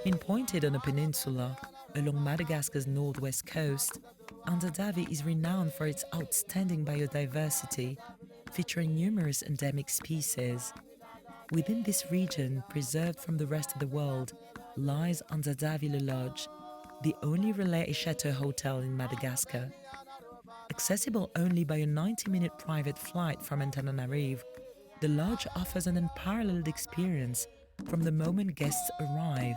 Pinpointed on a peninsula along Madagascar's northwest coast, Anjajavy is renowned for its outstanding biodiversity, featuring numerous endemic species. Within this region, preserved from the rest of the world, lies Anjajavy Lodge, the only relais et chateau hotel in Madagascar. Accessible only by a 90-minute private flight from Antananarivo, the lodge offers an unparalleled experience from the moment guests arrive.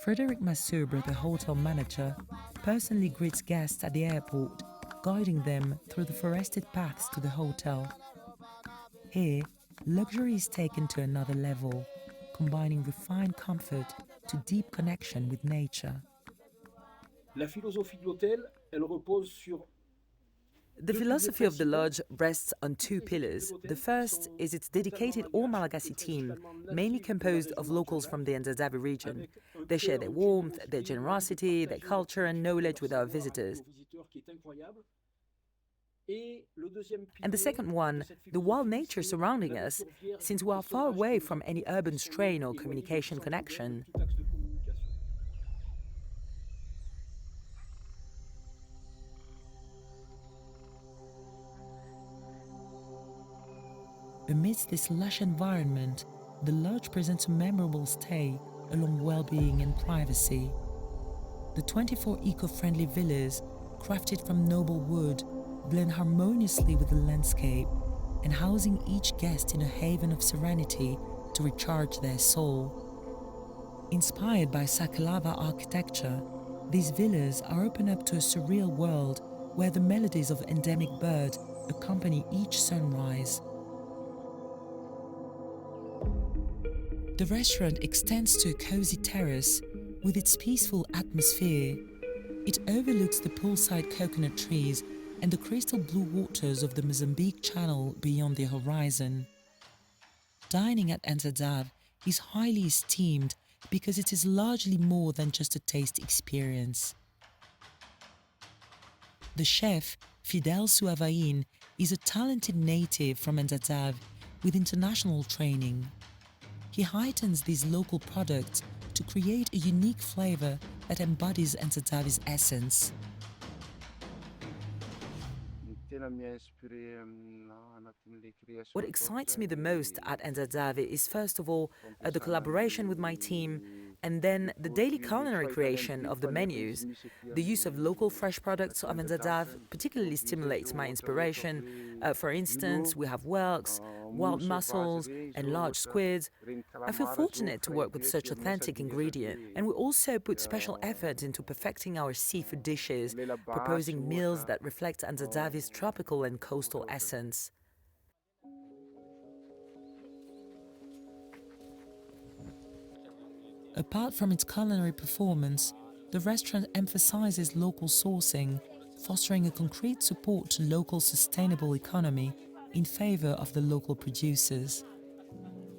Frédéric Massubre, the hotel manager, personally greets guests at the airport, guiding them through the forested paths to the hotel. Here, luxury is taken to another level, combining refined comfort to deep connection with nature. La philosophie de l'hôtel, elle repose sur The philosophy of the lodge rests on two pillars. The first is its dedicated all-Malagasy team, mainly composed of locals from the Anjajavy region. They share their warmth, their generosity, their culture and knowledge with our visitors. And the second one, the wild nature surrounding us, since we are far away from any urban strain or communication connection. Amidst this lush environment, the lodge presents a memorable stay along well-being and privacy. The 24 eco-friendly villas, crafted from noble wood, blend harmoniously with the landscape and housing each guest in a haven of serenity to recharge their soul. Inspired by Sakalava architecture, these villas are open up to a surreal world where the melodies of endemic birds accompany each sunrise. The restaurant extends to a cozy terrace with its peaceful atmosphere. It overlooks the poolside coconut trees and the crystal blue waters of the Mozambique Channel beyond the horizon. Dining at Anjajavy is highly esteemed because it is largely more than just a taste experience. The chef, Fidel Suavain, is a talented native from Anjajavy with international training. He heightens these local products to create a unique flavor that embodies Anjajavy's essence. What excites me the most at Anjajavy is first of all the collaboration with my team, and then the daily culinary creation of the menus. The use of local fresh products of Anjajavy particularly stimulates my inspiration. For instance, we have whelks, wild mussels and large squids. I feel fortunate to work with such authentic ingredients, and we also put special effort into perfecting our seafood dishes, proposing meals that reflect Anjajavy's tropical and coastal essence. Apart from its culinary performance, the restaurant emphasizes local sourcing, fostering a concrete support to local sustainable economy in favor of the local producers.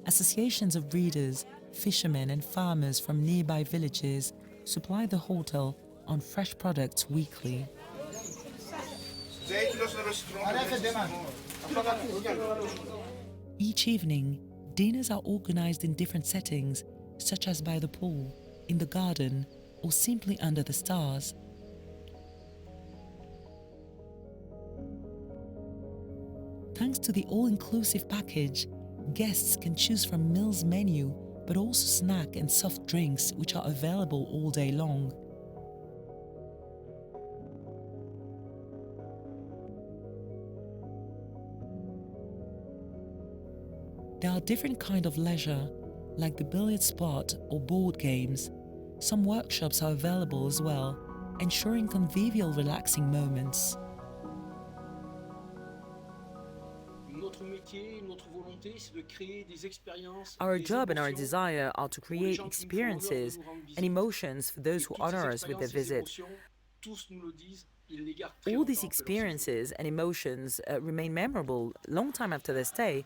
Associations of breeders, fishermen and farmers from nearby villages supply the hotel on fresh products weekly. Each evening, dinners are organized in different settings, such as by the pool, in the garden, or simply under the stars. Thanks to the all-inclusive package, guests can choose from meals menu, but also snack and soft drinks which are available all day long. There are different kinds of leisure, like the billiard spot or board games. Some workshops are available as well, ensuring convivial, relaxing moments. Our job and our desire are to create experiences and emotions for those who honor us with their visit. All these experiences and emotions remain memorable long time after their stay.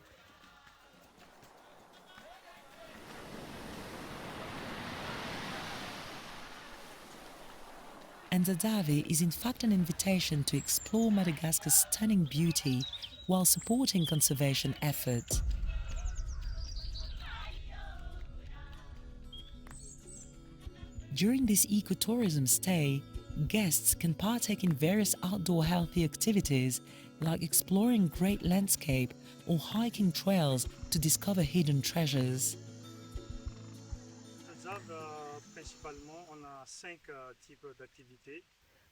Anjajavy is in fact an invitation to explore Madagascar's stunning beauty while supporting conservation efforts. During this ecotourism stay, guests can partake in various outdoor healthy activities like exploring great landscape or hiking trails to discover hidden treasures. Principalement, on a 5 types d'activités.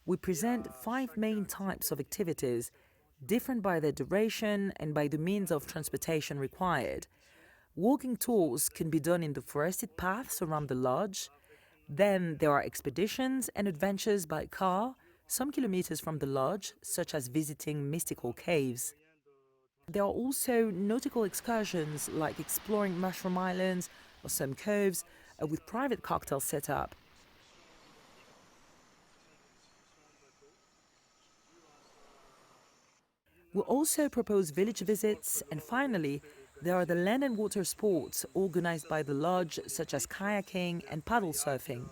We present 5 main types of activities, different by their duration and by the means of transportation required. Walking tours can be done in the forested paths around the lodge. Then there are expeditions and adventures by car, some kilometers from the lodge, such as visiting mystical caves. There are also nautical excursions like exploring mushroom islands or some coves with private cocktails set up. We also propose village visits, and finally, there are the land and water sports organized by the lodge, such as kayaking and paddle surfing.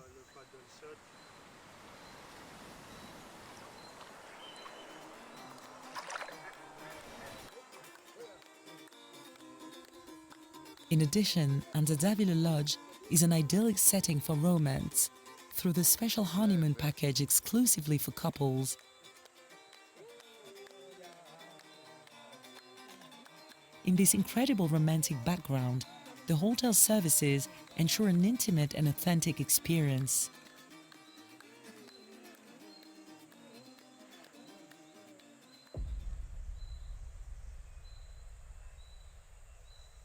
In addition, Anjajavy Lodge is an idyllic setting for romance through the special honeymoon package exclusively for couples. In this incredible romantic background, the hotel services ensure an intimate and authentic experience.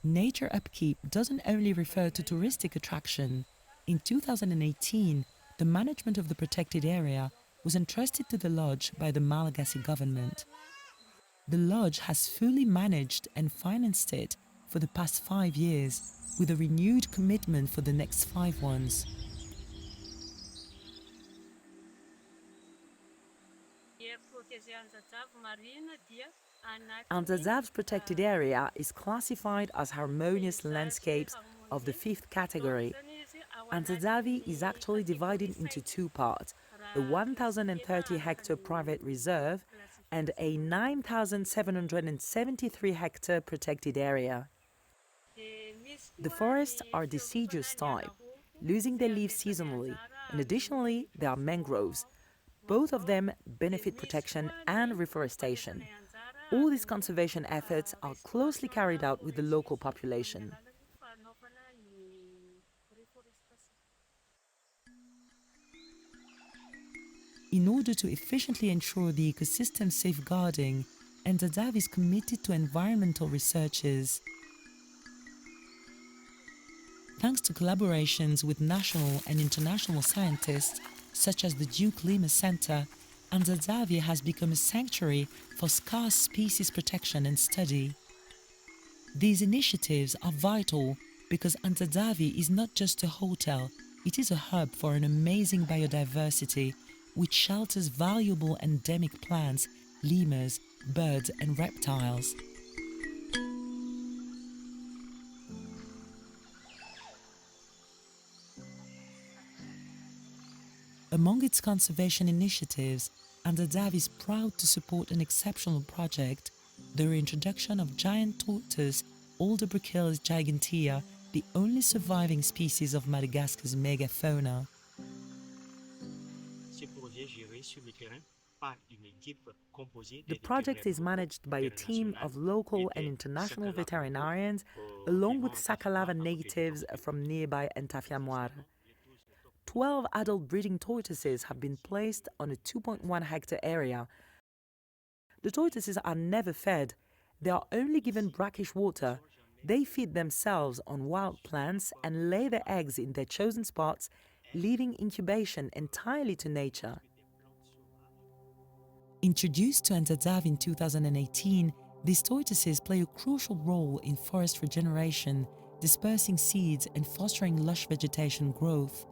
Nature upkeep doesn't only refer to touristic attraction. In 2018, the management of the protected area was entrusted to the lodge by the Malagasy government. The lodge has fully managed and financed it for the past 5 years, with a renewed commitment for the next 5 ones. Anjajav's protected area is classified as harmonious landscapes of the 5th category. Anjajavy is actually divided into 2 parts, a 1,030-hectare private reserve and a 9,773-hectare protected area. The forests are deciduous type, losing their leaves seasonally, and additionally there are mangroves. Both of them benefit protection and reforestation. All these conservation efforts are closely carried out with the local population. In order to efficiently ensure the ecosystem safeguarding, Anjajavy is committed to environmental researches. Thanks to collaborations with national and international scientists, such as the Duke Lima Center, Anjajavy has become a sanctuary for scarce species protection and study. These initiatives are vital because Anjajavy is not just a hotel, it is a hub for an amazing biodiversity which shelters valuable endemic plants, lemurs, birds and reptiles. Among its conservation initiatives, Anjajavy is proud to support an exceptional project, the reintroduction of giant tortoise, Aldebrachilus gigantea, the only surviving species of Madagascar's megafauna. The project is managed by a team of local and international veterinarians, along with Sakalava natives from nearby Entafiamoir. 12 adult breeding tortoises have been placed on a 2.1-hectare area. The tortoises are never fed. They are only given brackish water. They feed themselves on wild plants and lay their eggs in their chosen spots, leaving incubation entirely to nature. Introduced to Anjajavy in 2018, these tortoises play a crucial role in forest regeneration, dispersing seeds and fostering lush vegetation growth.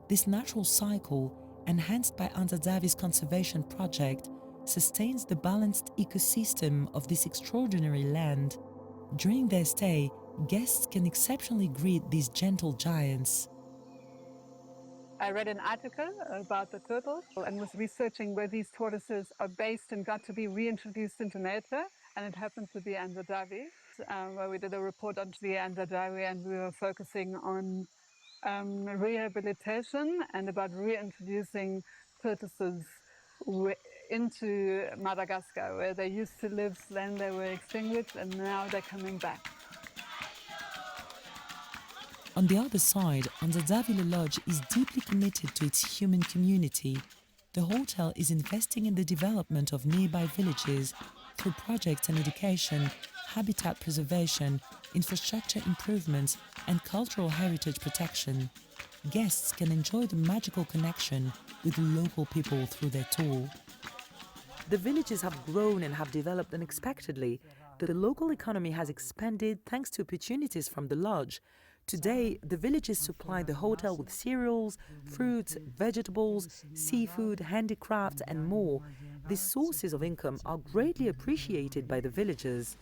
This natural cycle, enhanced by Anjajavy's conservation project, sustains the balanced ecosystem of this extraordinary land. During their stay, guests can exceptionally greet these gentle giants. I read an article about the turtle and was researching where these tortoises are based and got to be reintroduced into nature. And it happened to be Anjajavy, where we did a report on the Anjajavy, and we were focusing on rehabilitation and about reintroducing tortoises into Madagascar, where they used to live, then they were extinguished, and now they're coming back. On the other side, Anjajavy Lodge is deeply committed to its human community. The hotel is investing in the development of nearby villages through projects and education, habitat preservation, infrastructure improvements, and cultural heritage protection. Guests can enjoy the magical connection with local people through their tour. The villages have grown and have developed unexpectedly. The local economy has expanded thanks to opportunities from the lodge. Today, the villages supply the hotel with cereals, fruits, vegetables, seafood, handicrafts, and more. These sources of income are greatly appreciated by the villagers.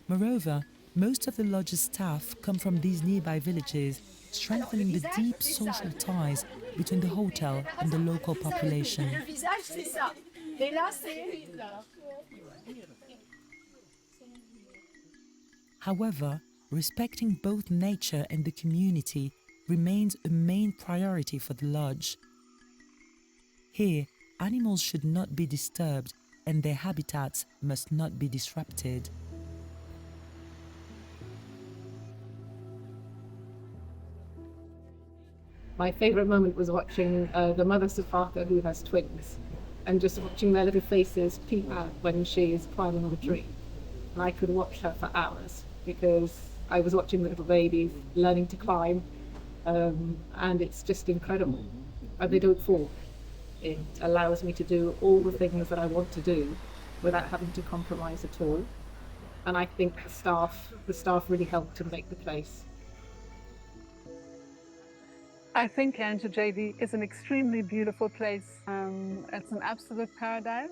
Moreover, most of the lodge's staff come from these nearby villages, strengthening the deep social ties between the hotel and the local population. However, respecting both nature and the community remains a main priority for the lodge. Here, animals should not be disturbed and their habitats must not be disrupted. My favourite moment was watching the mother safaka, who has twins, and just watching their little faces peep out when she is climbing on a tree. And I could watch her for hours because I was watching the little babies learning to climb, and it's just incredible. And they don't fall. It allows me to do all the things that I want to do without having to compromise at all. And I think the staff really helped to make the place. I think Anjajavy is an extremely beautiful place. It's an absolute paradise.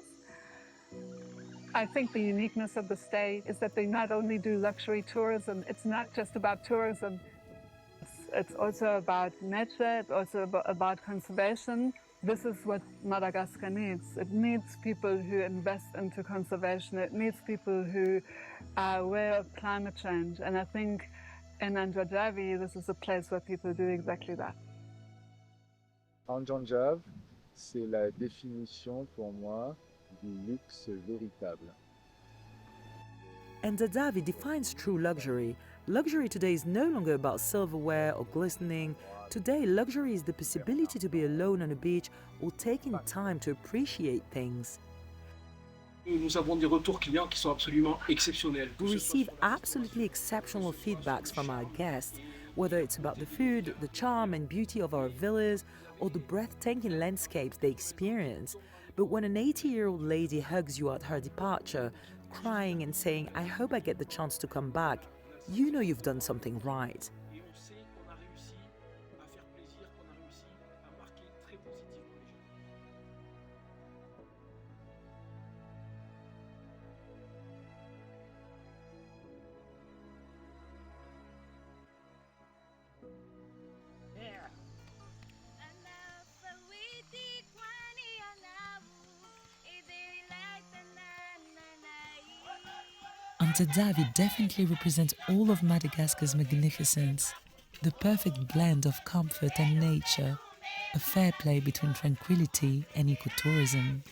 I think the uniqueness of the stay is that they not only do luxury tourism, it's not just about tourism. It's also about nature, it's also about conservation. This is what Madagascar needs. It needs people who invest into conservation. It needs people who are aware of climate change. And I think in Anjajavy, this is a place where people do exactly that. Anjajavy, c'est la définition pour moi du luxe véritable. Anjajavy defines true luxury. Luxury today is no longer about silverware or glistening. Today, luxury is the possibility to be alone on a beach or taking time to appreciate things. Nous avons des retours clients qui sont absolument exceptionnels. We receive absolutely exceptional feedbacks from our guests, whether it's about the food, the charm and beauty of our villas, or the breathtaking landscapes they experience. But when an 80-year-old lady hugs you at her departure, crying and saying, "I hope I get the chance to come back," you know you've done something right. Et on sait qu'on a réussi à faire plaisir, qu'on a réussi à marquer très positivement les gens. Anjajavy definitely represents all of Madagascar's magnificence, the perfect blend of comfort and nature, a fair play between tranquility and ecotourism.